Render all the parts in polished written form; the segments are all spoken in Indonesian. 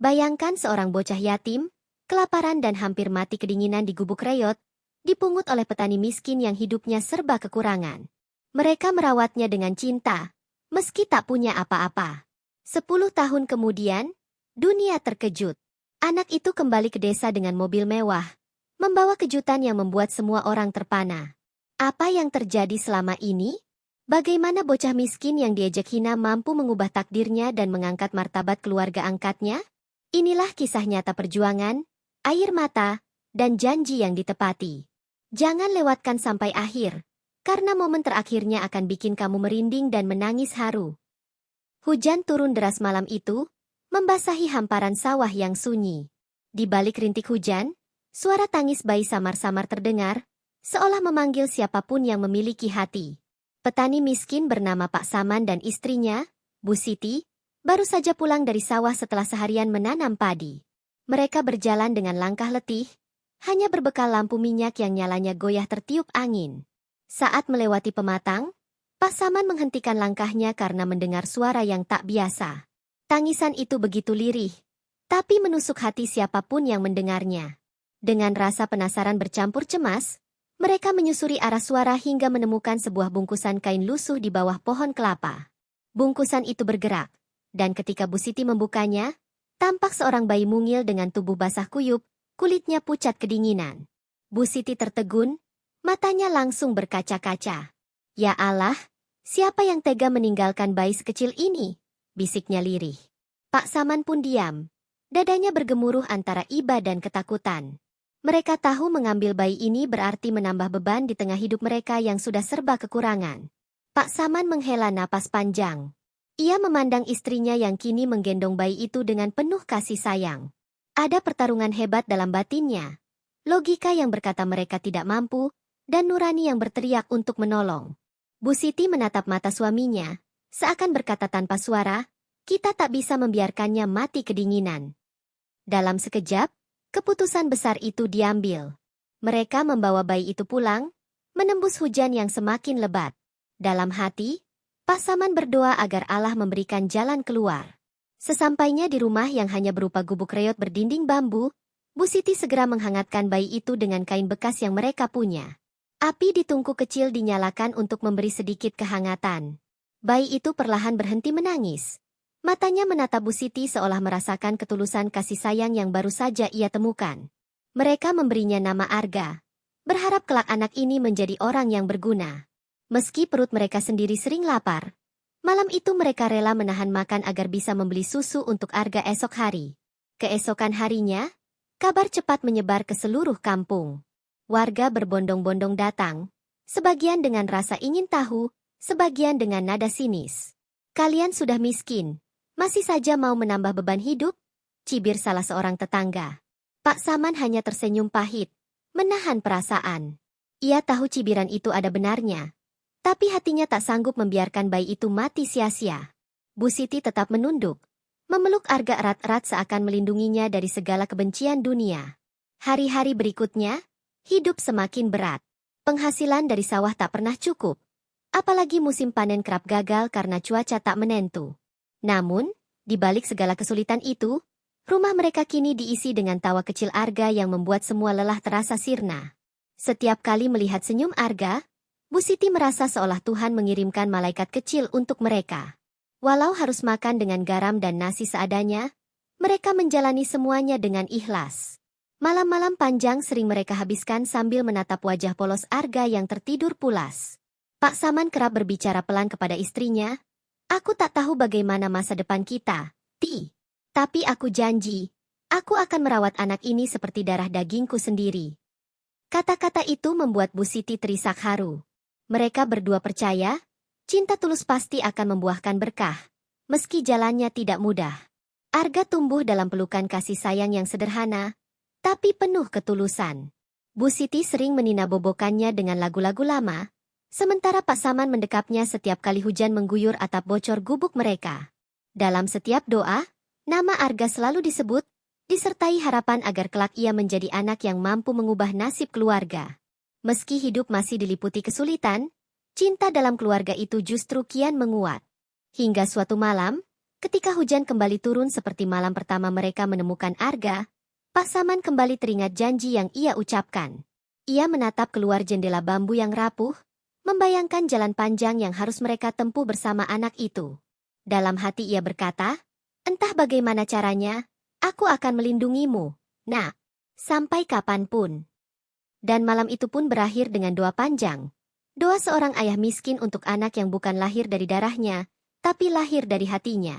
Bayangkan seorang bocah yatim, kelaparan dan hampir mati kedinginan di gubuk reot, dipungut oleh petani miskin yang hidupnya serba kekurangan. Mereka merawatnya dengan cinta, meski tak punya apa-apa. 10 tahun kemudian, dunia terkejut. Anak itu kembali ke desa dengan mobil mewah, membawa kejutan yang membuat semua orang terpana. Apa yang terjadi selama ini? Bagaimana bocah miskin yang diejek hina mampu mengubah takdirnya dan mengangkat martabat keluarga angkatnya? Inilah kisah nyata perjuangan, air mata, dan janji yang ditepati. Jangan lewatkan sampai akhir, karena momen terakhirnya akan bikin kamu merinding dan menangis haru. Hujan turun deras malam itu, membasahi hamparan sawah yang sunyi. Di balik rintik hujan, suara tangis bayi samar-samar terdengar, seolah memanggil siapapun yang memiliki hati. Petani miskin bernama Pak Saman dan istrinya, Bu Siti, baru saja pulang dari sawah setelah seharian menanam padi. Mereka berjalan dengan langkah letih, hanya berbekal lampu minyak yang nyalanya goyah tertiup angin. Saat melewati pematang, Pak Saman menghentikan langkahnya karena mendengar suara yang tak biasa. Tangisan itu begitu lirih, tapi menusuk hati siapapun yang mendengarnya. Dengan rasa penasaran bercampur cemas, mereka menyusuri arah suara hingga menemukan sebuah bungkusan kain lusuh di bawah pohon kelapa. Bungkusan itu bergerak, dan ketika Bu Siti membukanya, tampak seorang bayi mungil dengan tubuh basah kuyup, kulitnya pucat kedinginan. Bu Siti tertegun, matanya langsung berkaca-kaca. Ya Allah, siapa yang tega meninggalkan bayi sekecil ini? Bisiknya lirih. Pak Saman pun diam. Dadanya bergemuruh antara iba dan ketakutan. Mereka tahu mengambil bayi ini berarti menambah beban di tengah hidup mereka yang sudah serba kekurangan. Pak Saman menghela napas panjang. Ia memandang istrinya yang kini menggendong bayi itu dengan penuh kasih sayang. Ada pertarungan hebat dalam batinnya. Logika yang berkata mereka tidak mampu, dan nurani yang berteriak untuk menolong. Bu Siti menatap mata suaminya, seakan berkata tanpa suara, kita tak bisa membiarkannya mati kedinginan. Dalam sekejap, keputusan besar itu diambil. Mereka membawa bayi itu pulang, menembus hujan yang semakin lebat. Dalam hati, Pak Saman berdoa agar Allah memberikan jalan keluar. Sesampainya di rumah yang hanya berupa gubuk reot berdinding bambu, Bu Siti segera menghangatkan bayi itu dengan kain bekas yang mereka punya. Api di tungku kecil dinyalakan untuk memberi sedikit kehangatan. Bayi itu perlahan berhenti menangis. Matanya menatap Bu Siti seolah merasakan ketulusan kasih sayang yang baru saja ia temukan. Mereka memberinya nama Arga, berharap kelak anak ini menjadi orang yang berguna. Meski perut mereka sendiri sering lapar, malam itu mereka rela menahan makan agar bisa membeli susu untuk Arga esok hari. Keesokan harinya, kabar cepat menyebar ke seluruh kampung. Warga berbondong-bondong datang, sebagian dengan rasa ingin tahu, sebagian dengan nada sinis. Kalian sudah miskin. Masih saja mau menambah beban hidup? Cibir salah seorang tetangga. Pak Saman hanya tersenyum pahit, menahan perasaan. Ia tahu cibiran itu ada benarnya, tapi hatinya tak sanggup membiarkan bayi itu mati sia-sia. Bu Siti tetap menunduk, memeluk Arga erat-erat seakan melindunginya dari segala kebencian dunia. Hari-hari berikutnya, hidup semakin berat. Penghasilan dari sawah tak pernah cukup. Apalagi musim panen kerap gagal karena cuaca tak menentu. Namun, di balik segala kesulitan itu, rumah mereka kini diisi dengan tawa kecil Arga yang membuat semua lelah terasa sirna. Setiap kali melihat senyum Arga, Bu Siti merasa seolah Tuhan mengirimkan malaikat kecil untuk mereka. Walau harus makan dengan garam dan nasi seadanya, mereka menjalani semuanya dengan ikhlas. Malam-malam panjang sering mereka habiskan sambil menatap wajah polos Arga yang tertidur pulas. Pak Saman kerap berbicara pelan kepada istrinya, aku tak tahu bagaimana masa depan kita, Ti. Tapi aku janji, aku akan merawat anak ini seperti darah dagingku sendiri. Kata-kata itu membuat Bu Siti terisak haru. Mereka berdua percaya, cinta tulus pasti akan membuahkan berkah, meski jalannya tidak mudah. Arga tumbuh dalam pelukan kasih sayang yang sederhana, tapi penuh ketulusan. Bu Siti sering meninabobokannya dengan lagu-lagu lama, sementara Pak Saman mendekapnya setiap kali hujan mengguyur atap bocor gubuk mereka. Dalam setiap doa, nama Arga selalu disebut, disertai harapan agar kelak ia menjadi anak yang mampu mengubah nasib keluarga. Meski hidup masih diliputi kesulitan, cinta dalam keluarga itu justru kian menguat. Hingga suatu malam, Ketika hujan kembali turun seperti malam pertama mereka menemukan Arga, Pak Saman kembali teringat janji yang ia ucapkan. Ia menatap keluar jendela bambu yang rapuh, membayangkan jalan panjang yang harus mereka tempuh bersama anak itu. Dalam hati ia berkata, entah bagaimana caranya, aku akan melindungimu, nak, sampai kapanpun. Dan malam itu pun berakhir dengan doa panjang. Doa seorang ayah miskin untuk anak yang bukan lahir dari darahnya, tapi lahir dari hatinya.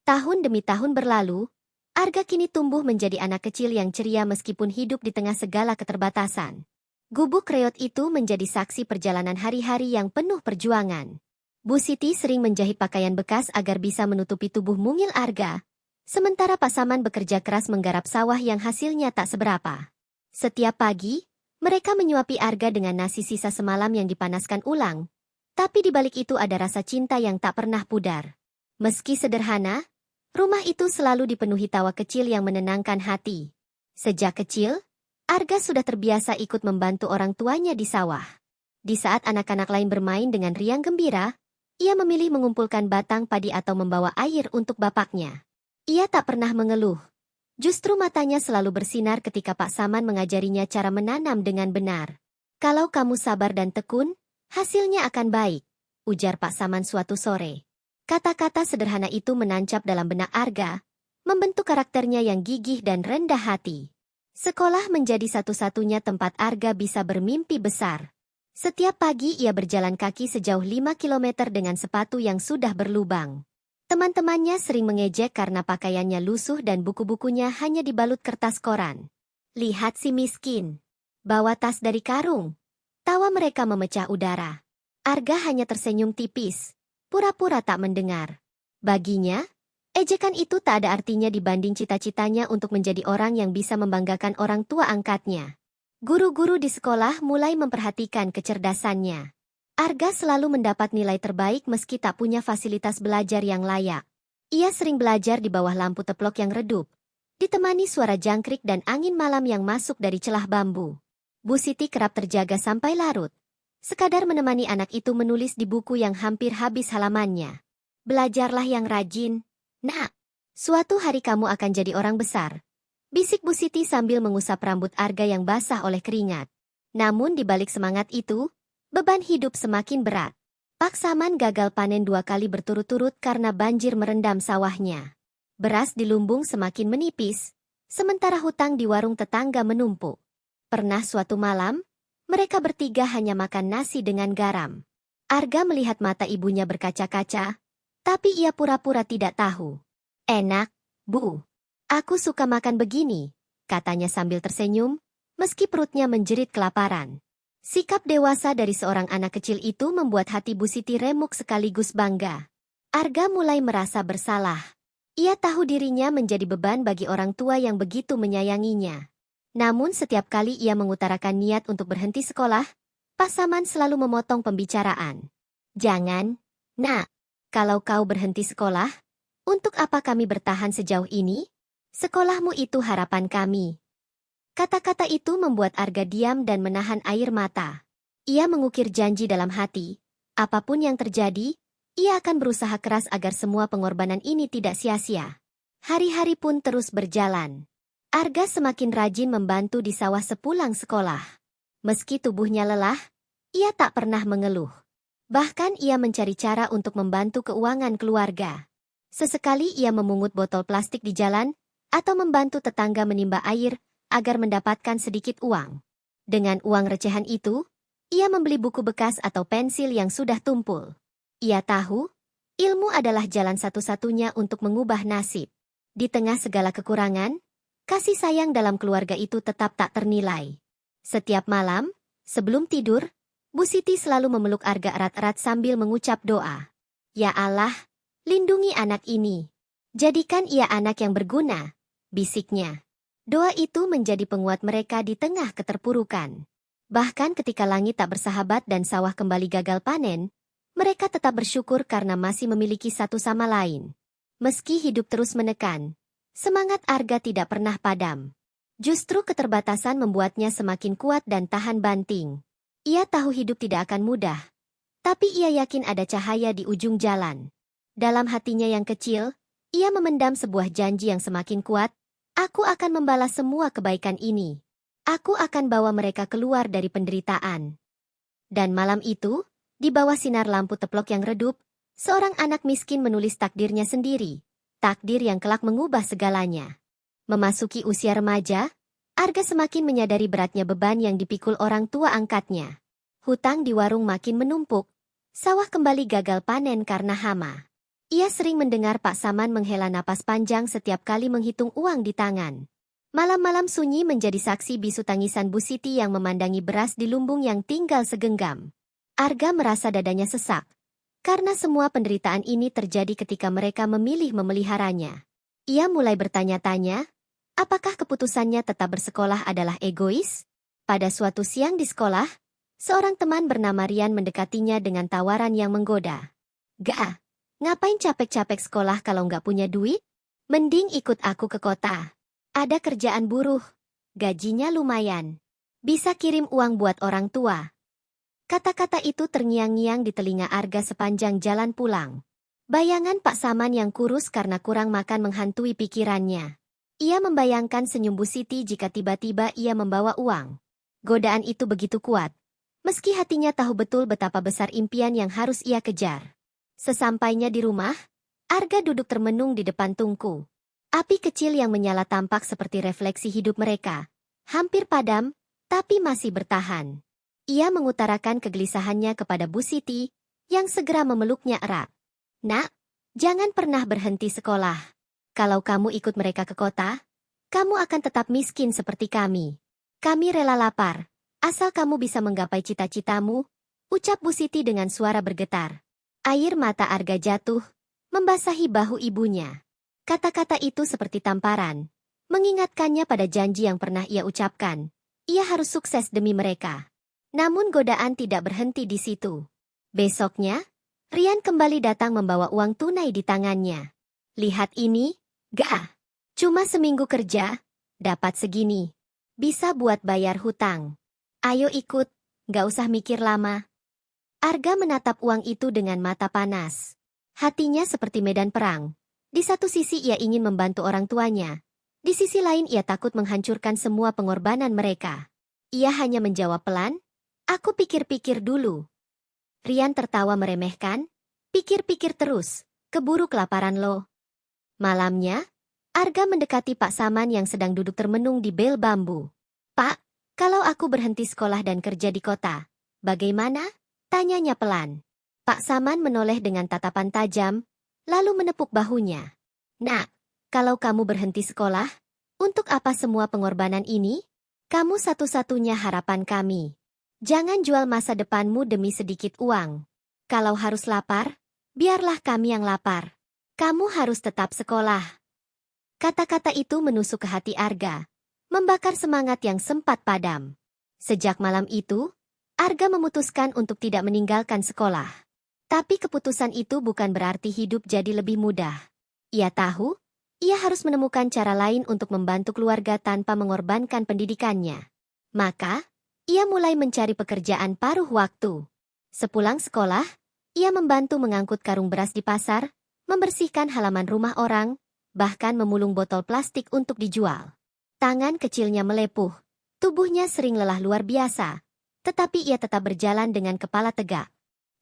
Tahun demi tahun berlalu, Arga kini tumbuh menjadi anak kecil yang ceria meskipun hidup di tengah segala keterbatasan. Gubuk reot itu menjadi saksi perjalanan hari-hari yang penuh perjuangan. Bu Siti sering menjahit pakaian bekas agar bisa menutupi tubuh mungil Arga, sementara Pak Saman bekerja keras menggarap sawah yang hasilnya tak seberapa. Setiap pagi, mereka menyuapi Arga dengan nasi sisa semalam yang dipanaskan ulang, tapi di balik itu ada rasa cinta yang tak pernah pudar. Meski sederhana, rumah itu selalu dipenuhi tawa kecil yang menenangkan hati. Sejak kecil, Arga sudah terbiasa ikut membantu orang tuanya di sawah. Di saat anak-anak lain bermain dengan riang gembira, ia memilih mengumpulkan batang padi atau membawa air untuk bapaknya. Ia tak pernah mengeluh. Justru matanya selalu bersinar ketika Pak Saman mengajarinya cara menanam dengan benar. Kalau kamu sabar dan tekun, hasilnya akan baik, ujar Pak Saman suatu sore. Kata-kata sederhana itu menancap dalam benak Arga, membentuk karakternya yang gigih dan rendah hati. Sekolah menjadi satu-satunya tempat Arga bisa bermimpi besar. Setiap pagi ia berjalan kaki sejauh 5 kilometer dengan sepatu yang sudah berlubang. Teman-temannya sering mengejek karena pakaiannya lusuh dan buku-bukunya hanya dibalut kertas koran. Lihat si miskin. Bawa tas dari karung. Tawa mereka memecah udara. Arga hanya tersenyum tipis. Pura-pura tak mendengar. Baginya, ejekan itu tak ada artinya dibanding cita-citanya untuk menjadi orang yang bisa membanggakan orang tua angkatnya. Guru-guru di sekolah mulai memperhatikan kecerdasannya. Arga selalu mendapat nilai terbaik meski tak punya fasilitas belajar yang layak. Ia sering belajar di bawah lampu teplok yang redup, ditemani suara jangkrik dan angin malam yang masuk dari celah bambu. Bu Siti kerap terjaga sampai larut. Sekadar menemani anak itu menulis di buku yang hampir habis halamannya. Belajarlah yang rajin, nak. Suatu hari kamu akan jadi orang besar. Bisik Bu Siti sambil mengusap rambut Arga yang basah oleh keringat. Namun di balik semangat itu, beban hidup semakin berat. Pak Saman gagal panen 2 kali berturut-turut karena banjir merendam sawahnya. Beras di lumbung semakin menipis, sementara hutang di warung tetangga menumpuk. Pernah suatu malam, mereka bertiga hanya makan nasi dengan garam. Arga melihat mata ibunya berkaca-kaca, tapi ia pura-pura tidak tahu. Enak, Bu. Aku suka makan begini, katanya sambil tersenyum, meski perutnya menjerit kelaparan. Sikap dewasa dari seorang anak kecil itu membuat hati Bu Siti remuk sekaligus bangga. Arga mulai merasa bersalah. Ia tahu dirinya menjadi beban bagi orang tua yang begitu menyayanginya. Namun setiap kali ia mengutarakan niat untuk berhenti sekolah, Pak Saman selalu memotong pembicaraan. Jangan, nak. Kalau kau berhenti sekolah, untuk apa kami bertahan sejauh ini? Sekolahmu itu harapan kami. Kata-kata itu membuat Arga diam dan menahan air mata. Ia mengukir janji dalam hati. Apapun yang terjadi, ia akan berusaha keras agar semua pengorbanan ini tidak sia-sia. Hari-hari pun terus berjalan. Arga semakin rajin membantu di sawah sepulang sekolah. Meski tubuhnya lelah, ia tak pernah mengeluh. Bahkan ia mencari cara untuk membantu keuangan keluarga. Sesekali ia memungut botol plastik di jalan, atau membantu tetangga menimba air, agar mendapatkan sedikit uang. Dengan uang recehan itu, ia membeli buku bekas atau pensil yang sudah tumpul. Ia tahu, ilmu adalah jalan satu-satunya untuk mengubah nasib. Di tengah segala kekurangan, kasih sayang dalam keluarga itu tetap tak ternilai. Setiap malam, sebelum tidur, Bu Siti selalu memeluk Arga erat-erat sambil mengucap doa. Ya Allah, lindungi anak ini. Jadikan ia anak yang berguna, bisiknya. Doa itu menjadi penguat mereka di tengah keterpurukan. Bahkan ketika langit tak bersahabat dan sawah kembali gagal panen, mereka tetap bersyukur karena masih memiliki satu sama lain. Meski hidup terus menekan, semangat Arga tidak pernah padam. Justru keterbatasan membuatnya semakin kuat dan tahan banting. Ia tahu hidup tidak akan mudah, tapi ia yakin ada cahaya di ujung jalan. Dalam hatinya yang kecil, Ia memendam sebuah janji yang semakin kuat. Aku akan membalas semua kebaikan ini. Aku akan bawa mereka keluar dari penderitaan. Dan malam itu, di bawah sinar lampu teplok yang redup, seorang anak miskin menulis takdirnya sendiri. Takdir yang kelak mengubah segalanya. Memasuki usia remaja, Arga semakin menyadari beratnya beban yang dipikul orang tua angkatnya. Hutang di warung makin menumpuk. Sawah kembali gagal panen karena hama. Ia sering mendengar Pak Saman menghela napas panjang setiap kali menghitung uang di tangan. Malam-malam sunyi menjadi saksi bisu tangisan Bu Siti yang memandangi beras di lumbung yang tinggal segenggam. Arga merasa dadanya sesak. Karena semua penderitaan ini terjadi ketika mereka memilih memeliharanya. Ia mulai bertanya-tanya, apakah keputusannya tetap bersekolah adalah egois? Pada suatu siang di sekolah, seorang teman bernama Rian mendekatinya dengan tawaran yang menggoda. Gak, ngapain capek-capek sekolah kalau nggak punya duit? Mending ikut aku ke kota. Ada kerjaan buruh, gajinya lumayan. Bisa kirim uang buat orang tua. Kata-kata itu terngiang-ngiang di telinga Arga sepanjang jalan pulang. Bayangan Pak Saman yang kurus karena kurang makan menghantui pikirannya. Ia membayangkan senyum Bu Siti jika tiba-tiba ia membawa uang. Godaan itu begitu kuat. Meski hatinya tahu betul betapa besar impian yang harus ia kejar. Sesampainya di rumah, Arga duduk termenung di depan tungku. Api kecil yang menyala tampak seperti refleksi hidup mereka. Hampir padam, tapi masih bertahan. Ia mengutarakan kegelisahannya kepada Bu Siti, yang segera memeluknya erat. Nak, jangan pernah berhenti sekolah. Kalau kamu ikut mereka ke kota, kamu akan tetap miskin seperti kami. Kami rela lapar, asal kamu bisa menggapai cita-citamu, ucap Bu Siti dengan suara bergetar. Air mata Arga jatuh, membasahi bahu ibunya. Kata-kata itu seperti tamparan, mengingatkannya pada janji yang pernah ia ucapkan. Ia harus sukses demi mereka. Namun godaan tidak berhenti di situ. Besoknya, Rian kembali datang membawa uang tunai di tangannya. Lihat ini, gak. Cuma seminggu kerja, dapat segini. Bisa buat bayar hutang. Ayo ikut, gak usah mikir lama. Arga menatap uang itu dengan mata panas. Hatinya seperti medan perang. Di satu sisi ia ingin membantu orang tuanya. Di sisi lain ia takut menghancurkan semua pengorbanan mereka. Ia hanya menjawab pelan, aku pikir-pikir dulu. Rian tertawa meremehkan, pikir-pikir terus, keburu kelaparan lo. Malamnya, Arga mendekati Pak Saman yang sedang duduk termenung di bel bambu. Pak, kalau aku berhenti sekolah dan kerja di kota, bagaimana? Tanyanya pelan. Pak Saman menoleh dengan tatapan tajam, lalu menepuk bahunya. Nak, kalau kamu berhenti sekolah, untuk apa semua pengorbanan ini? Kamu satu-satunya harapan kami. Jangan jual masa depanmu demi sedikit uang. Kalau harus lapar, biarlah kami yang lapar. Kamu harus tetap sekolah. Kata-kata itu menusuk ke hati Arga, membakar semangat yang sempat padam. Sejak malam itu, Arga memutuskan untuk tidak meninggalkan sekolah. Tapi keputusan itu bukan berarti hidup jadi lebih mudah. Ia tahu, ia harus menemukan cara lain untuk membantu keluarga tanpa mengorbankan pendidikannya. Maka, ia mulai mencari pekerjaan paruh waktu. Sepulang sekolah, ia membantu mengangkut karung beras di pasar, membersihkan halaman rumah orang, bahkan memulung botol plastik untuk dijual. Tangan kecilnya melepuh, tubuhnya sering lelah luar biasa, tetapi ia tetap berjalan dengan kepala tegak.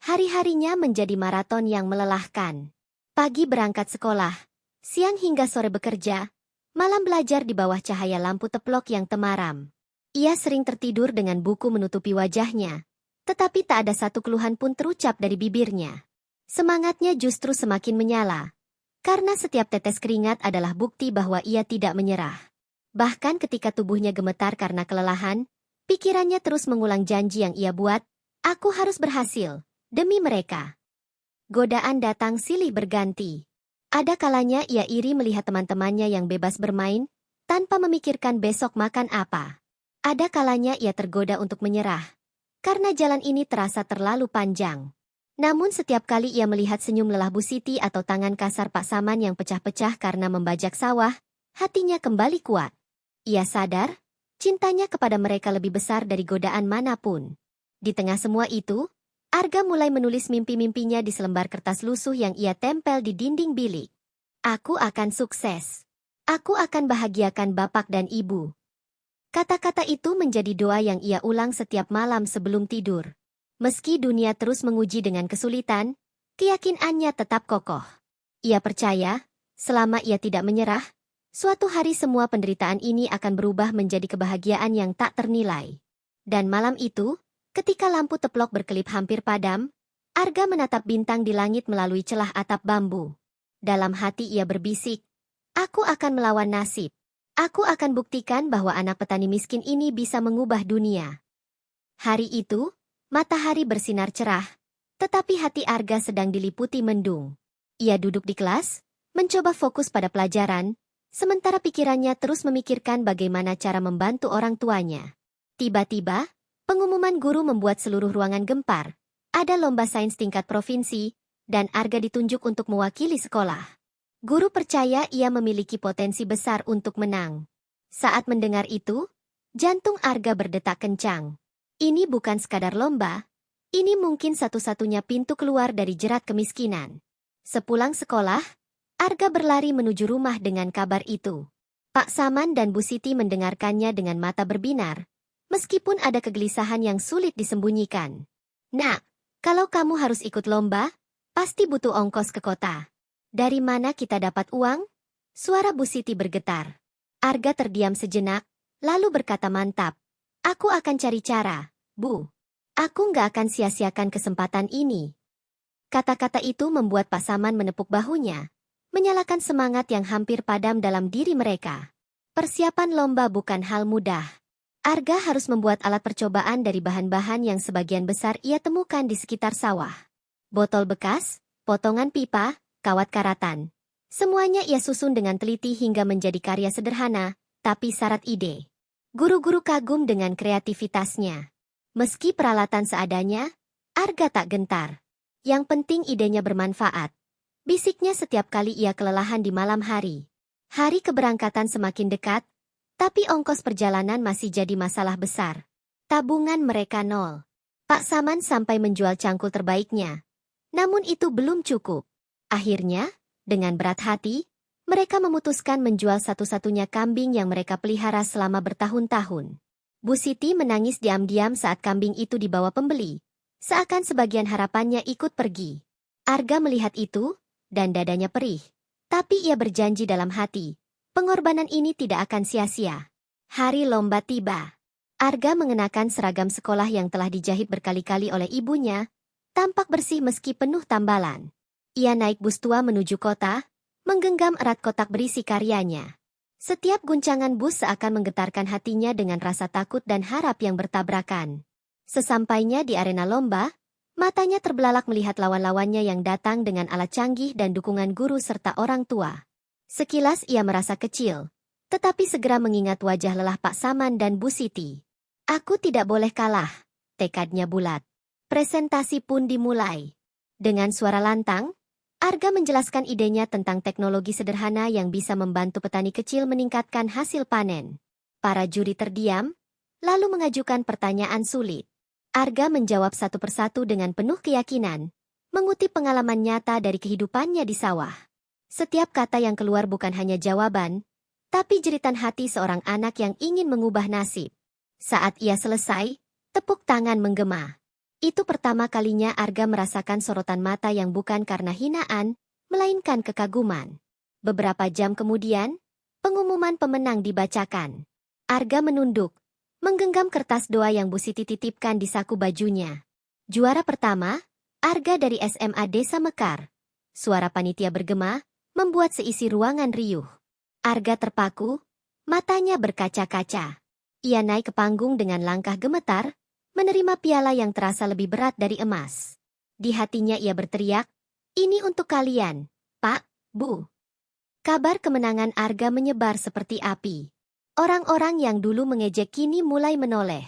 Hari-harinya menjadi maraton yang melelahkan. Pagi berangkat sekolah, siang hingga sore bekerja, malam belajar di bawah cahaya lampu teplok yang temaram. Ia sering tertidur dengan buku menutupi wajahnya, tetapi tak ada satu keluhan pun terucap dari bibirnya. Semangatnya justru semakin menyala, karena setiap tetes keringat adalah bukti bahwa ia tidak menyerah. Bahkan ketika tubuhnya gemetar karena kelelahan, pikirannya terus mengulang janji yang ia buat, aku harus berhasil, demi mereka. Godaan datang silih berganti. Ada kalanya ia iri melihat teman-temannya yang bebas bermain, tanpa memikirkan besok makan apa. Ada kalanya ia tergoda untuk menyerah, karena jalan ini terasa terlalu panjang. Namun setiap kali ia melihat senyum lelah Bu Siti atau tangan kasar Pak Saman yang pecah-pecah karena membajak sawah, hatinya kembali kuat. Ia sadar, cintanya kepada mereka lebih besar dari godaan manapun. Di tengah semua itu, Arga mulai menulis mimpi-mimpinya di selembar kertas lusuh yang ia tempel di dinding bilik. Aku akan sukses. Aku akan bahagiakan bapak dan ibu. Kata-kata itu menjadi doa yang ia ulang setiap malam sebelum tidur. Meski dunia terus menguji dengan kesulitan, keyakinannya tetap kokoh. Ia percaya, selama ia tidak menyerah, suatu hari semua penderitaan ini akan berubah menjadi kebahagiaan yang tak ternilai. Dan malam itu, ketika lampu teplok berkelip hampir padam, Arga menatap bintang di langit melalui celah atap bambu. Dalam hati ia berbisik, "Aku akan melawan nasib. Aku akan buktikan bahwa anak petani miskin ini bisa mengubah dunia." Hari itu, matahari bersinar cerah, tetapi hati Arga sedang diliputi mendung. Ia duduk di kelas, mencoba fokus pada pelajaran, sementara pikirannya terus memikirkan bagaimana cara membantu orang tuanya. Tiba-tiba, pengumuman guru membuat seluruh ruangan gempar. Ada lomba sains tingkat provinsi, dan Arga ditunjuk untuk mewakili sekolah. Guru percaya ia memiliki potensi besar untuk menang. Saat mendengar itu, jantung Arga berdetak kencang. Ini bukan sekadar lomba, ini mungkin satu-satunya pintu keluar dari jerat kemiskinan. Sepulang sekolah, Arga berlari menuju rumah dengan kabar itu. Pak Saman dan Bu Siti mendengarkannya dengan mata berbinar, meskipun ada kegelisahan yang sulit disembunyikan. "Nak, kalau kamu harus ikut lomba, pasti butuh ongkos ke kota. Dari mana kita dapat uang?" Suara Bu Siti bergetar. Arga terdiam sejenak, lalu berkata mantap, "Aku akan cari cara, Bu. Aku nggak akan sia-siakan kesempatan ini." Kata-kata itu membuat Pak Saman menepuk bahunya, menyalakan semangat yang hampir padam dalam diri mereka. Persiapan lomba bukan hal mudah. Arga harus membuat alat percobaan dari bahan-bahan yang sebagian besar ia temukan di sekitar sawah. Botol bekas, potongan pipa, kawat karatan. Semuanya ia susun dengan teliti hingga menjadi karya sederhana, tapi syarat ide. Guru-guru kagum dengan kreativitasnya. Meski peralatan seadanya, Arga tak gentar. Yang penting idenya bermanfaat. Bisiknya setiap kali ia kelelahan di malam hari. Hari keberangkatan semakin dekat, tapi ongkos perjalanan masih jadi masalah besar. Tabungan mereka nol. Pak Saman sampai menjual cangkul terbaiknya. Namun itu belum cukup. Akhirnya, dengan berat hati, mereka memutuskan menjual satu-satunya kambing yang mereka pelihara selama bertahun-tahun. Bu Siti menangis diam-diam saat kambing itu dibawa pembeli, seakan sebagian harapannya ikut pergi. Arga melihat itu, dan dadanya perih. Tapi ia berjanji dalam hati, pengorbanan ini tidak akan sia-sia. Hari lomba tiba. Arga mengenakan seragam sekolah yang telah dijahit berkali-kali oleh ibunya, tampak bersih meski penuh tambalan. Ia naik bus tua menuju kota, menggenggam erat kotak berisi karyanya. Setiap guncangan bus seakan menggetarkan hatinya dengan rasa takut dan harap yang bertabrakan. Sesampainya di arena lomba, matanya terbelalak melihat lawan-lawannya yang datang dengan alat canggih dan dukungan guru serta orang tua. Sekilas ia merasa kecil, tetapi segera mengingat wajah lelah Pak Saman dan Bu Siti. "Aku tidak boleh kalah," tekadnya bulat. Presentasi pun dimulai. Dengan suara lantang, Arga menjelaskan idenya tentang teknologi sederhana yang bisa membantu petani kecil meningkatkan hasil panen. Para juri terdiam, lalu mengajukan pertanyaan sulit. Arga menjawab satu persatu dengan penuh keyakinan, mengutip pengalaman nyata dari kehidupannya di sawah. Setiap kata yang keluar bukan hanya jawaban, tapi jeritan hati seorang anak yang ingin mengubah nasib. Saat ia selesai, tepuk tangan menggema. Itu pertama kalinya Arga merasakan sorotan mata yang bukan karena hinaan, melainkan kekaguman. Beberapa jam kemudian, pengumuman pemenang dibacakan. Arga menunduk, menggenggam kertas doa yang Bu Siti titipkan di saku bajunya. Juara pertama, Arga dari SMA Desa Mekar. Suara panitia bergema, membuat seisi ruangan riuh. Arga terpaku, matanya berkaca-kaca. Ia naik ke panggung dengan langkah gemetar, menerima piala yang terasa lebih berat dari emas. Di hatinya ia berteriak, "Ini untuk kalian, Pak, Bu." Kabar kemenangan Arga menyebar seperti api. Orang-orang yang dulu mengejek kini mulai menoleh.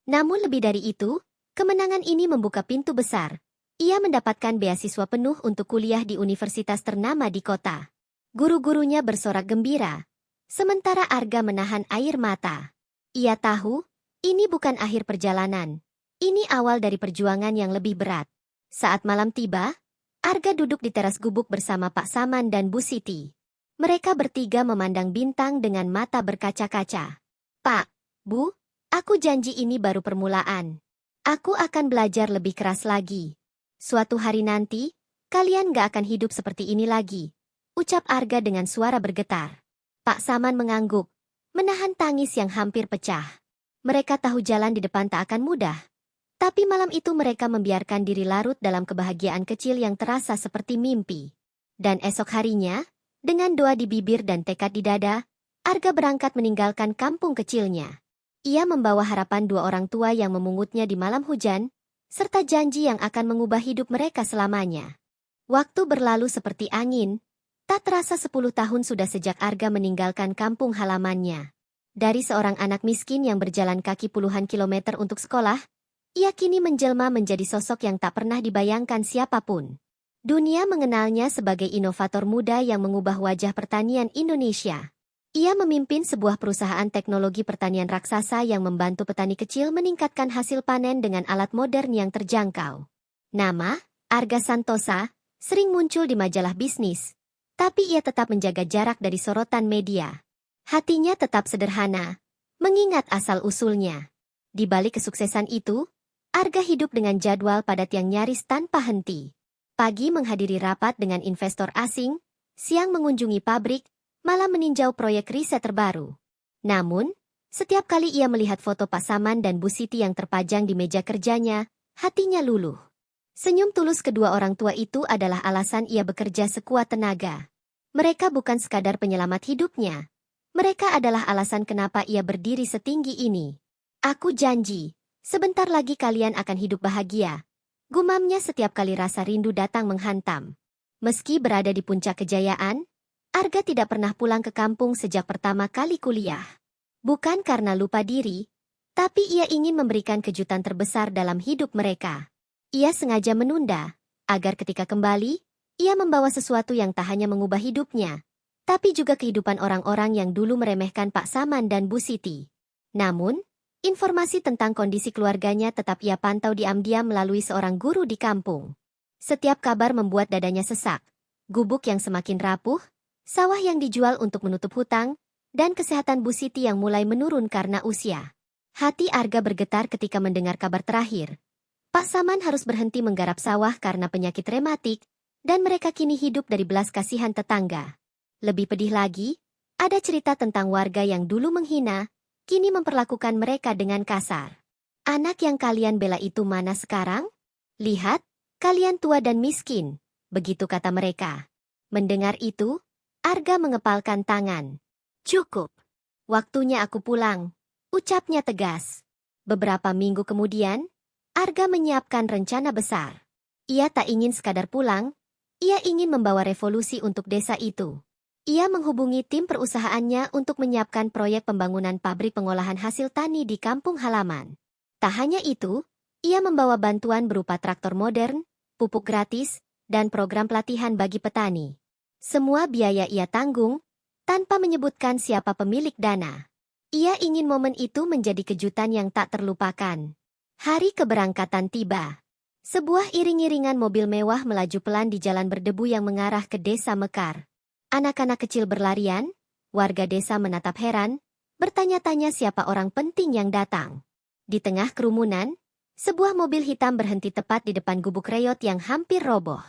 Namun lebih dari itu, kemenangan ini membuka pintu besar. Ia mendapatkan beasiswa penuh untuk kuliah di universitas ternama di kota. Guru-gurunya bersorak gembira, sementara Arga menahan air mata. Ia tahu, ini bukan akhir perjalanan. Ini awal dari perjuangan yang lebih berat. Saat malam tiba, Arga duduk di teras gubuk bersama Pak Saman dan Bu Siti. Mereka bertiga memandang Bintang dengan mata berkaca-kaca. Pak, Bu, aku janji ini baru permulaan. Aku akan belajar lebih keras lagi. Suatu hari nanti, kalian gak akan hidup seperti ini lagi, ucap Arga dengan suara bergetar. Pak Saman mengangguk, menahan tangis yang hampir pecah. Mereka tahu jalan di depan tak akan mudah. Tapi malam itu mereka membiarkan diri larut dalam kebahagiaan kecil yang terasa seperti mimpi. Dan esok harinya, dengan doa di bibir dan tekad di dada, Arga berangkat meninggalkan kampung kecilnya. Ia membawa harapan dua orang tua yang memungutnya di malam hujan, serta janji yang akan mengubah hidup mereka selamanya. Waktu berlalu seperti angin, tak terasa 10 tahun sudah sejak Arga meninggalkan kampung halamannya. Dari seorang anak miskin yang berjalan kaki puluhan kilometer untuk sekolah, ia kini menjelma menjadi sosok yang tak pernah dibayangkan siapapun. Dunia mengenalnya sebagai inovator muda yang mengubah wajah pertanian Indonesia. Ia memimpin sebuah perusahaan teknologi pertanian raksasa yang membantu petani kecil meningkatkan hasil panen dengan alat modern yang terjangkau. Nama, Arga Santosa, sering muncul di majalah bisnis, tapi ia tetap menjaga jarak dari sorotan media. Hatinya tetap sederhana, mengingat asal-usulnya. Di balik kesuksesan itu, Arga hidup dengan jadwal padat yang nyaris tanpa henti. Pagi menghadiri rapat dengan investor asing, siang mengunjungi pabrik, malam meninjau proyek riset terbaru. Namun, setiap kali ia melihat foto Pak Saman dan Bu Siti yang terpajang di meja kerjanya, hatinya luluh. Senyum tulus kedua orang tua itu adalah alasan ia bekerja sekuat tenaga. Mereka bukan sekadar penyelamat hidupnya. Mereka adalah alasan kenapa ia berdiri setinggi ini. Aku janji, sebentar lagi kalian akan hidup bahagia. Gumamnya setiap kali rasa rindu datang menghantam. Meski berada di puncak kejayaan, Arga tidak pernah pulang ke kampung sejak pertama kali kuliah. Bukan karena lupa diri, tapi ia ingin memberikan kejutan terbesar dalam hidup mereka. Ia sengaja menunda, agar ketika kembali, ia membawa sesuatu yang tak hanya mengubah hidupnya, tapi juga kehidupan orang-orang yang dulu meremehkan Pak Saman dan Bu Siti. Namun, informasi tentang kondisi keluarganya tetap ia pantau diam-diam melalui seorang guru di kampung. Setiap kabar membuat dadanya sesak, gubuk yang semakin rapuh, sawah yang dijual untuk menutup hutang, dan kesehatan Bu Siti yang mulai menurun karena usia. Hati Arga bergetar ketika mendengar kabar terakhir. Pak Saman harus berhenti menggarap sawah karena penyakit rematik, dan mereka kini hidup dari belas kasihan tetangga. Lebih pedih lagi, ada cerita tentang warga yang dulu menghina, kini memperlakukan mereka dengan kasar. Anak yang kalian bela itu mana sekarang? Lihat, kalian tua dan miskin, begitu kata mereka. Mendengar itu, Arga mengepalkan tangan. Cukup. Waktunya aku pulang, ucapnya tegas. Beberapa minggu kemudian, Arga menyiapkan rencana besar. Ia tak ingin sekadar pulang, ia ingin membawa revolusi untuk desa itu. Ia menghubungi tim perusahaannya untuk menyiapkan proyek pembangunan pabrik pengolahan hasil tani di kampung halaman. Tak hanya itu, ia membawa bantuan berupa traktor modern, pupuk gratis, dan program pelatihan bagi petani. Semua biaya ia tanggung, tanpa menyebutkan siapa pemilik dana. Ia ingin momen itu menjadi kejutan yang tak terlupakan. Hari keberangkatan tiba. Sebuah iring-iringan mobil mewah melaju pelan di jalan berdebu yang mengarah ke desa Mekar. Anak-anak kecil berlarian, warga desa menatap heran, bertanya-tanya siapa orang penting yang datang. Di tengah kerumunan, sebuah mobil hitam berhenti tepat di depan gubuk reyot yang hampir roboh.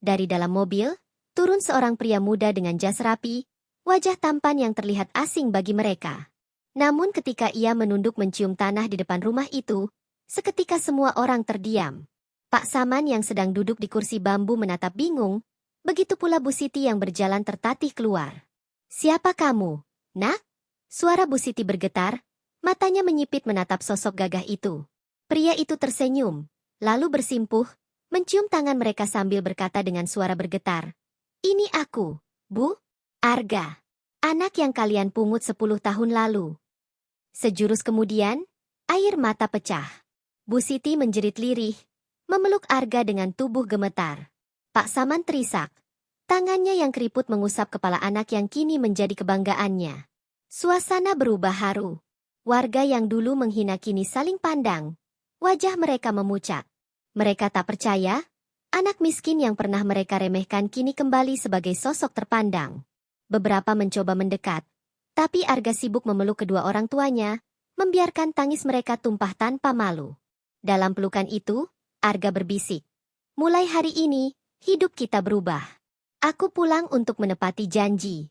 Dari dalam mobil, turun seorang pria muda dengan jas rapi, wajah tampan yang terlihat asing bagi mereka. Namun ketika ia menunduk mencium tanah di depan rumah itu, seketika semua orang terdiam. Pak Saman yang sedang duduk di kursi bambu menatap bingung, begitu pula Bu Siti yang berjalan tertatih keluar. Siapa kamu, nak? Suara Bu Siti bergetar, matanya menyipit menatap sosok gagah itu. Pria itu tersenyum, lalu bersimpuh, mencium tangan mereka sambil berkata dengan suara bergetar. Ini aku, Bu, Arga. Anak yang kalian pungut 10 tahun lalu. Sejurus kemudian, air mata pecah. Bu Siti menjerit lirih, memeluk Arga dengan tubuh gemetar. Pak Saman terisak. Tangannya yang keriput mengusap kepala anak yang kini menjadi kebanggaannya. Suasana berubah haru. Warga yang dulu menghina kini saling pandang. Wajah mereka memucat. Mereka tak percaya. Anak miskin yang pernah mereka remehkan kini kembali sebagai sosok terpandang. Beberapa mencoba mendekat, tapi Arga sibuk memeluk kedua orang tuanya, membiarkan tangis mereka tumpah tanpa malu. Dalam pelukan itu, Arga berbisik, "Mulai hari ini, hidup kita berubah. Aku pulang untuk menepati janji."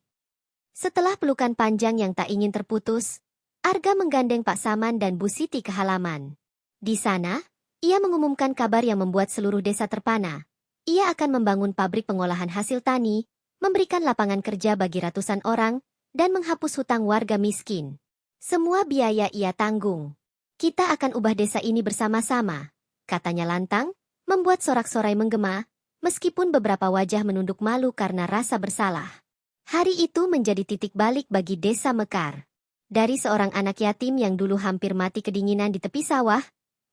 Setelah pelukan panjang yang tak ingin terputus, Arga menggandeng Pak Saman dan Bu Siti ke halaman. Di sana, ia mengumumkan kabar yang membuat seluruh desa terpana. Ia akan membangun pabrik pengolahan hasil tani, memberikan lapangan kerja bagi ratusan orang, dan menghapus hutang warga miskin. Semua biaya ia tanggung. "Kita akan ubah desa ini bersama-sama," katanya lantang, membuat sorak-sorai menggema, meskipun beberapa wajah menunduk malu karena rasa bersalah. Hari itu menjadi titik balik bagi desa Mekar. Dari seorang anak yatim yang dulu hampir mati kedinginan di tepi sawah,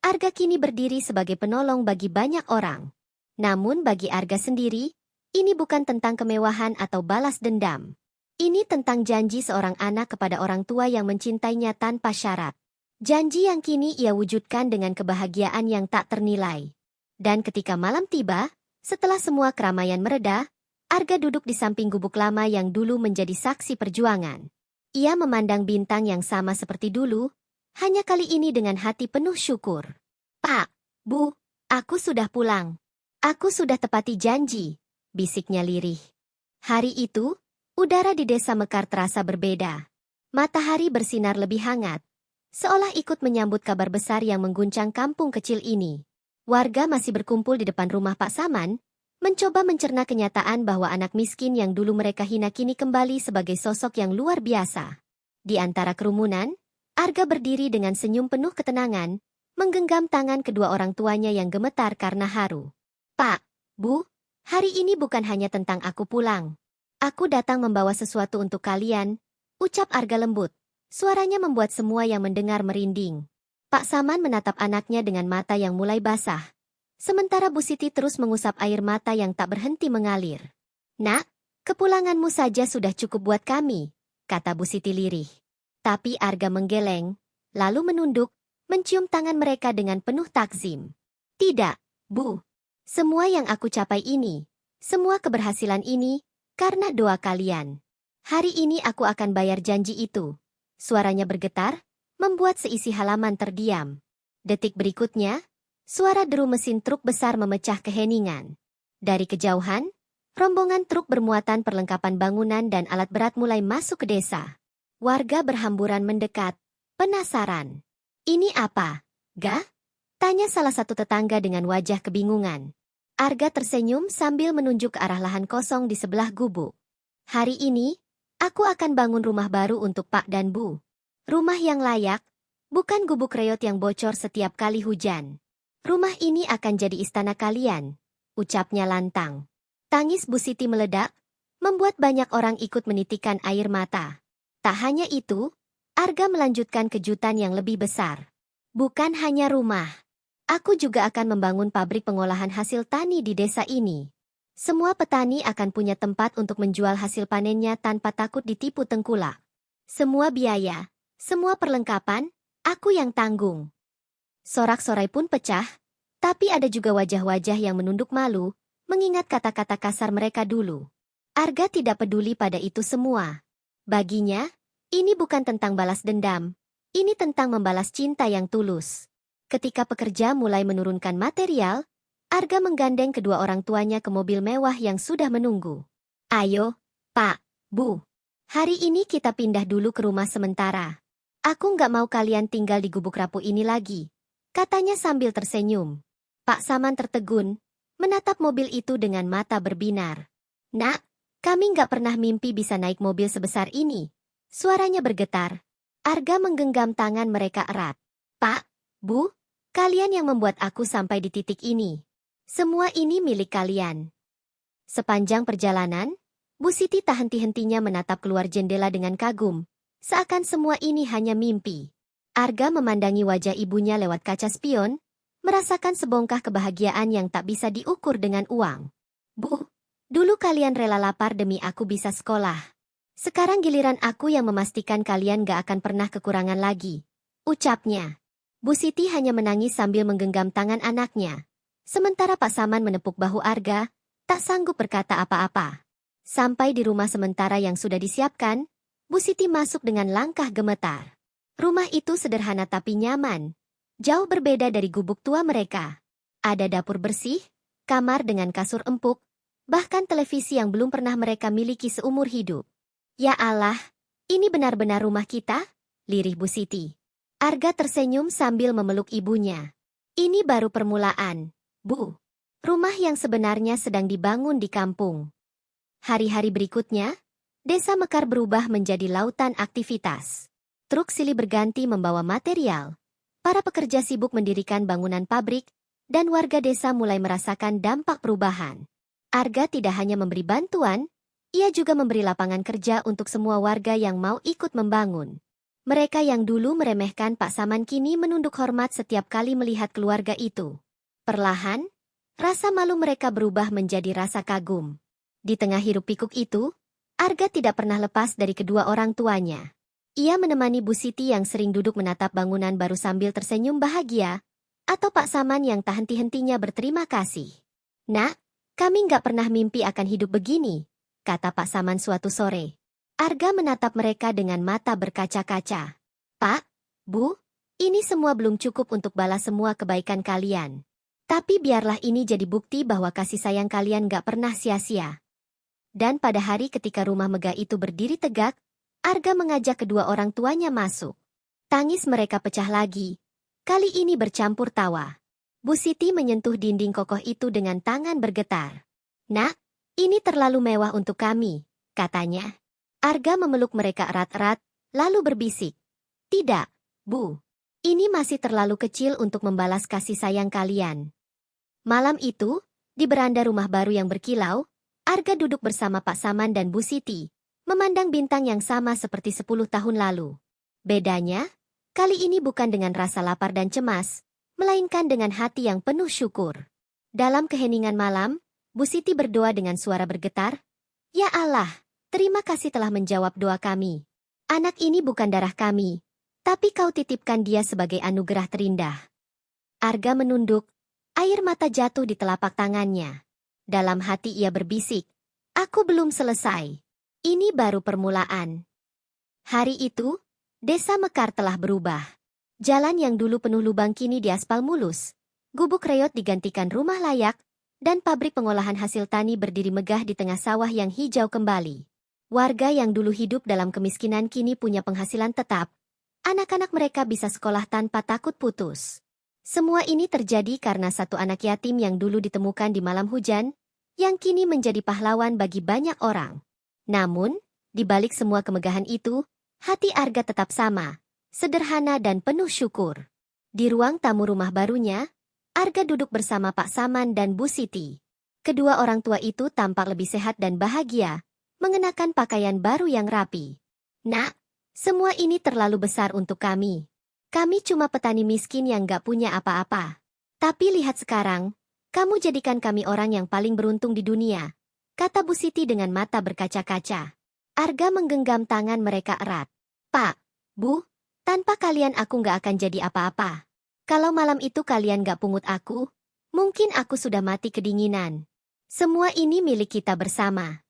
Arga kini berdiri sebagai penolong bagi banyak orang. Namun bagi Arga sendiri, ini bukan tentang kemewahan atau balas dendam. Ini tentang janji seorang anak kepada orang tua yang mencintainya tanpa syarat. Janji yang kini ia wujudkan dengan kebahagiaan yang tak ternilai. Dan ketika malam tiba, setelah semua keramaian mereda, Arga duduk di samping gubuk lama yang dulu menjadi saksi perjuangan. Ia memandang bintang yang sama seperti dulu, hanya kali ini dengan hati penuh syukur. "Pak, Bu, aku sudah pulang. Aku sudah tepati janji," bisiknya lirih. Hari itu, udara di desa Mekar terasa berbeda. Matahari bersinar lebih hangat, seolah ikut menyambut kabar besar yang mengguncang kampung kecil ini. Warga masih berkumpul di depan rumah Pak Saman, mencoba mencerna kenyataan bahwa anak miskin yang dulu mereka hina kini kembali sebagai sosok yang luar biasa. Di antara kerumunan, Arga berdiri dengan senyum penuh ketenangan, menggenggam tangan kedua orang tuanya yang gemetar karena haru. "Pak, Bu, hari ini bukan hanya tentang aku pulang. Aku datang membawa sesuatu untuk kalian," ucap Arga lembut. Suaranya membuat semua yang mendengar merinding. Pak Saman menatap anaknya dengan mata yang mulai basah. Sementara Bu Siti terus mengusap air mata yang tak berhenti mengalir. "Nak, kepulanganmu saja sudah cukup buat kami," kata Bu Siti lirih. Tapi Arga menggeleng, lalu menunduk, mencium tangan mereka dengan penuh takzim. "Tidak, Bu. Semua yang aku capai ini, semua keberhasilan ini, karena doa kalian. Hari ini aku akan bayar janji itu." Suaranya bergetar, membuat seisi halaman terdiam. Detik berikutnya, suara deru mesin truk besar memecah keheningan. Dari kejauhan, rombongan truk bermuatan perlengkapan bangunan dan alat berat mulai masuk ke desa. Warga berhamburan mendekat, penasaran. "Ini apa, Ga?" tanya salah satu tetangga dengan wajah kebingungan. Arga tersenyum sambil menunjuk ke arah lahan kosong di sebelah gubuk. "Hari ini, aku akan bangun rumah baru untuk Pak dan Bu. Rumah yang layak, bukan gubuk reot yang bocor setiap kali hujan. Rumah ini akan jadi istana kalian," ucapnya lantang. Tangis Bu Siti meledak, membuat banyak orang ikut menitikkan air mata. Tak hanya itu, Arga melanjutkan kejutan yang lebih besar. "Bukan hanya rumah. Aku juga akan membangun pabrik pengolahan hasil tani di desa ini. Semua petani akan punya tempat untuk menjual hasil panennya tanpa takut ditipu tengkulak. Semua biaya, semua perlengkapan, aku yang tanggung." Sorak-sorai pun pecah, tapi ada juga wajah-wajah yang menunduk malu, mengingat kata-kata kasar mereka dulu. Arga tidak peduli pada itu semua. Baginya, ini bukan tentang balas dendam, ini tentang membalas cinta yang tulus. Ketika pekerja mulai menurunkan material, Arga menggandeng kedua orang tuanya ke mobil mewah yang sudah menunggu. "Ayo, Pak, Bu. Hari ini kita pindah dulu ke rumah sementara. Aku nggak mau kalian tinggal di gubuk rapuh ini lagi," katanya sambil tersenyum. Pak Saman tertegun, menatap mobil itu dengan mata berbinar. "Nak, kami nggak pernah mimpi bisa naik mobil sebesar ini." Suaranya bergetar. Arga menggenggam tangan mereka erat. "Pak, Bu, kalian yang membuat aku sampai di titik ini. Semua ini milik kalian." Sepanjang perjalanan, Bu Siti tak henti-hentinya menatap keluar jendela dengan kagum, seakan semua ini hanya mimpi. Arga memandangi wajah ibunya lewat kaca spion, merasakan sebongkah kebahagiaan yang tak bisa diukur dengan uang. "Bu, dulu kalian rela lapar demi aku bisa sekolah. Sekarang giliran aku yang memastikan kalian gak akan pernah kekurangan lagi," ucapnya. Bu Siti hanya menangis sambil menggenggam tangan anaknya. Sementara Pak Saman menepuk bahu Arga, tak sanggup berkata apa-apa. Sampai di rumah sementara yang sudah disiapkan, Bu Siti masuk dengan langkah gemetar. Rumah itu sederhana tapi nyaman. Jauh berbeda dari gubuk tua mereka. Ada dapur bersih, kamar dengan kasur empuk, bahkan televisi yang belum pernah mereka miliki seumur hidup. Ya Allah, ini benar-benar rumah kita? Lirih Bu Siti. Arga tersenyum sambil memeluk ibunya. Ini baru permulaan, Bu. Rumah yang sebenarnya sedang dibangun di kampung. Hari-hari berikutnya, desa Mekar berubah menjadi lautan aktivitas. Truk silih berganti membawa material. Para pekerja sibuk mendirikan bangunan pabrik, dan warga desa mulai merasakan dampak perubahan. Arga tidak hanya memberi bantuan, ia juga memberi lapangan kerja untuk semua warga yang mau ikut membangun. Mereka yang dulu meremehkan Pak Saman kini menunduk hormat setiap kali melihat keluarga itu. Perlahan, rasa malu mereka berubah menjadi rasa kagum. Di tengah hiruk-pikuk itu, Arga tidak pernah lepas dari kedua orang tuanya. Ia menemani Bu Siti yang sering duduk menatap bangunan baru sambil tersenyum bahagia, atau Pak Saman yang tak henti-hentinya berterima kasih. Nak, kami nggak pernah mimpi akan hidup begini, kata Pak Saman suatu sore. Arga menatap mereka dengan mata berkaca-kaca. Pak, Bu, ini semua belum cukup untuk balas semua kebaikan kalian. Tapi biarlah ini jadi bukti bahwa kasih sayang kalian nggak pernah sia-sia. Dan pada hari ketika rumah megah itu berdiri tegak, Arga mengajak kedua orang tuanya masuk. Tangis mereka pecah lagi. Kali ini bercampur tawa. Bu Siti menyentuh dinding kokoh itu dengan tangan bergetar. Nak, ini terlalu mewah untuk kami, katanya. Arga memeluk mereka erat-erat, lalu berbisik. Tidak, Bu. Ini masih terlalu kecil untuk membalas kasih sayang kalian. Malam itu, di beranda rumah baru yang berkilau, Arga duduk bersama Pak Saman dan Bu Siti, memandang bintang yang sama seperti 10 tahun lalu. Bedanya, kali ini bukan dengan rasa lapar dan cemas, melainkan dengan hati yang penuh syukur. Dalam keheningan malam, Bu Siti berdoa dengan suara bergetar, Ya Allah, terima kasih telah menjawab doa kami. Anak ini bukan darah kami, tapi kau titipkan dia sebagai anugerah terindah. Arga menunduk, air mata jatuh di telapak tangannya. Dalam hati ia berbisik, aku belum selesai. Ini baru permulaan. Hari itu, desa Mekar telah berubah. Jalan yang dulu penuh lubang kini diaspal mulus. Gubuk reot digantikan rumah layak, dan pabrik pengolahan hasil tani berdiri megah di tengah sawah yang hijau kembali. Warga yang dulu hidup dalam kemiskinan kini punya penghasilan tetap. Anak-anak mereka bisa sekolah tanpa takut putus. Semua ini terjadi karena satu anak yatim yang dulu ditemukan di malam hujan, yang kini menjadi pahlawan bagi banyak orang. Namun, di balik semua kemegahan itu, hati Arga tetap sama, sederhana dan penuh syukur. Di ruang tamu rumah barunya, Arga duduk bersama Pak Saman dan Bu Siti. Kedua orang tua itu tampak lebih sehat dan bahagia, mengenakan pakaian baru yang rapi. Nak, semua ini terlalu besar untuk kami. Kami cuma petani miskin yang gak punya apa-apa. Tapi lihat sekarang, kamu jadikan kami orang yang paling beruntung di dunia, kata Bu Siti dengan mata berkaca-kaca. Arga menggenggam tangan mereka erat. Pak, Bu, tanpa kalian aku gak akan jadi apa-apa. Kalau malam itu kalian gak pungut aku, mungkin aku sudah mati kedinginan. Semua ini milik kita bersama.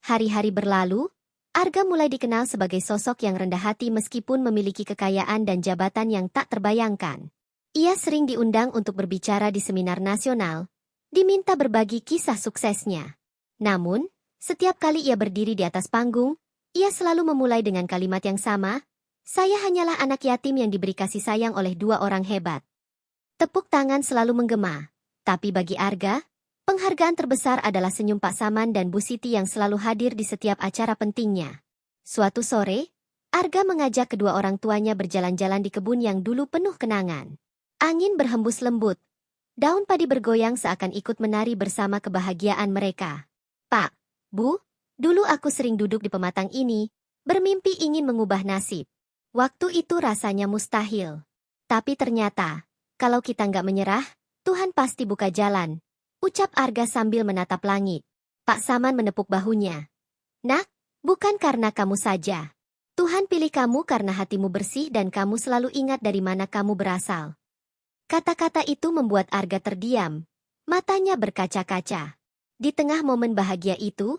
Hari-hari berlalu, Arga mulai dikenal sebagai sosok yang rendah hati meskipun memiliki kekayaan dan jabatan yang tak terbayangkan. Ia sering diundang untuk berbicara di seminar nasional, diminta berbagi kisah suksesnya. Namun, setiap kali ia berdiri di atas panggung, ia selalu memulai dengan kalimat yang sama, saya hanyalah anak yatim yang diberi kasih sayang oleh dua orang hebat. Tepuk tangan selalu menggema, tapi bagi Arga, penghargaan terbesar adalah senyum Pak Saman dan Bu Siti yang selalu hadir di setiap acara pentingnya. Suatu sore, Arga mengajak kedua orang tuanya berjalan-jalan di kebun yang dulu penuh kenangan. Angin berhembus lembut. Daun padi bergoyang seakan ikut menari bersama kebahagiaan mereka. Pak, Bu, dulu aku sering duduk di pematang ini, bermimpi ingin mengubah nasib. Waktu itu rasanya mustahil. Tapi ternyata, kalau kita nggak menyerah, Tuhan pasti buka jalan, ucap Arga sambil menatap langit. Pak Saman menepuk bahunya. Nak, bukan karena kamu saja. Tuhan pilih kamu karena hatimu bersih dan kamu selalu ingat dari mana kamu berasal. Kata-kata itu membuat Arga terdiam, matanya berkaca-kaca. Di tengah momen bahagia itu,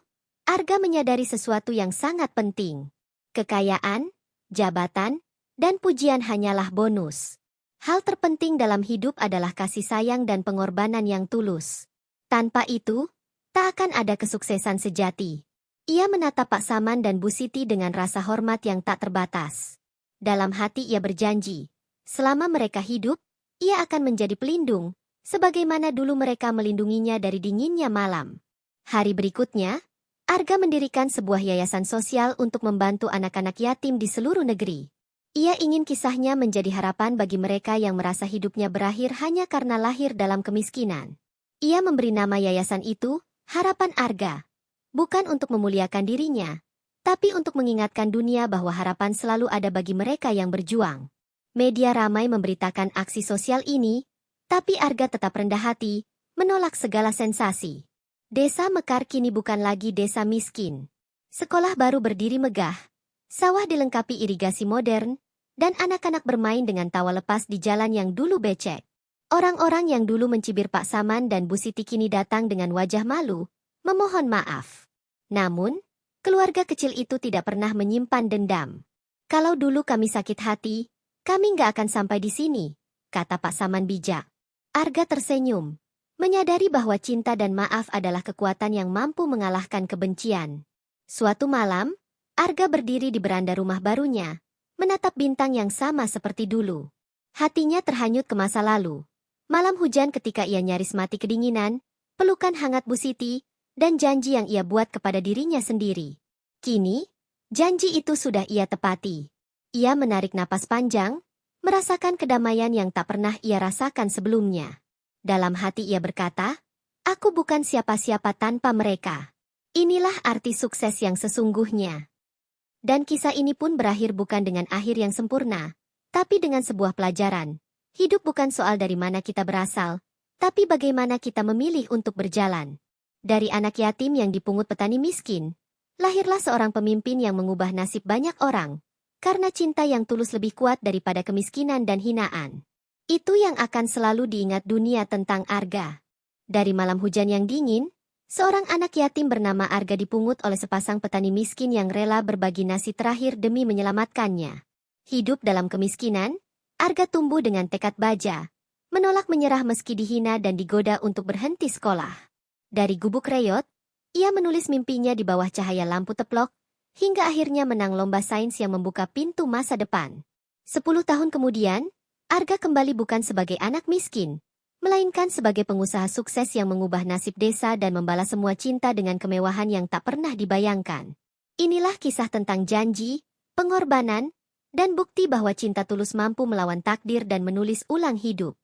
Arga menyadari sesuatu yang sangat penting. Kekayaan, jabatan, dan pujian hanyalah bonus. Hal terpenting dalam hidup adalah kasih sayang dan pengorbanan yang tulus. Tanpa itu, tak akan ada kesuksesan sejati. Ia menatap Pak Saman dan Bu Siti dengan rasa hormat yang tak terbatas. Dalam hati ia berjanji, selama mereka hidup, ia akan menjadi pelindung, sebagaimana dulu mereka melindunginya dari dinginnya malam. Hari berikutnya, Arga mendirikan sebuah yayasan sosial untuk membantu anak-anak yatim di seluruh negeri. Ia ingin kisahnya menjadi harapan bagi mereka yang merasa hidupnya berakhir hanya karena lahir dalam kemiskinan. Ia memberi nama yayasan itu, Harapan Arga. Bukan untuk memuliakan dirinya, tapi untuk mengingatkan dunia bahwa harapan selalu ada bagi mereka yang berjuang. Media ramai memberitakan aksi sosial ini, tapi Arga tetap rendah hati, menolak segala sensasi. Desa Mekar kini bukan lagi desa miskin. Sekolah baru berdiri megah, sawah dilengkapi irigasi modern, dan anak-anak bermain dengan tawa lepas di jalan yang dulu becek. Orang-orang yang dulu mencibir Pak Saman dan Bu Siti kini datang dengan wajah malu, memohon maaf. Namun, keluarga kecil itu tidak pernah menyimpan dendam. Kalau dulu kami sakit hati, kami nggak akan sampai di sini, kata Pak Saman bijak. Arga tersenyum, menyadari bahwa cinta dan maaf adalah kekuatan yang mampu mengalahkan kebencian. Suatu malam, Arga berdiri di beranda rumah barunya, menatap bintang yang sama seperti dulu. Hatinya terhanyut ke masa lalu. Malam hujan ketika ia nyaris mati kedinginan, pelukan hangat Bu Siti, dan janji yang ia buat kepada dirinya sendiri. Kini, janji itu sudah ia tepati. Ia menarik napas panjang, merasakan kedamaian yang tak pernah ia rasakan sebelumnya. Dalam hati ia berkata, "Aku bukan siapa-siapa tanpa mereka." Inilah arti sukses yang sesungguhnya. Dan kisah ini pun berakhir bukan dengan akhir yang sempurna, tapi dengan sebuah pelajaran. Hidup bukan soal dari mana kita berasal, tapi bagaimana kita memilih untuk berjalan. Dari anak yatim yang dipungut petani miskin, lahirlah seorang pemimpin yang mengubah nasib banyak orang, karena cinta yang tulus lebih kuat daripada kemiskinan dan hinaan. Itu yang akan selalu diingat dunia tentang Arga. Dari malam hujan yang dingin, seorang anak yatim bernama Arga dipungut oleh sepasang petani miskin yang rela berbagi nasi terakhir demi menyelamatkannya. Hidup dalam kemiskinan, Arga tumbuh dengan tekad baja, menolak menyerah meski dihina dan digoda untuk berhenti sekolah. Dari gubuk reyot, ia menulis mimpinya di bawah cahaya lampu teplok, hingga akhirnya menang lomba sains yang membuka pintu masa depan. 10 tahun kemudian, Arga kembali bukan sebagai anak miskin, melainkan sebagai pengusaha sukses yang mengubah nasib desa dan membalas semua cinta dengan kemewahan yang tak pernah dibayangkan. Inilah kisah tentang janji, pengorbanan, dan bukti bahwa cinta tulus mampu melawan takdir dan menulis ulang hidup.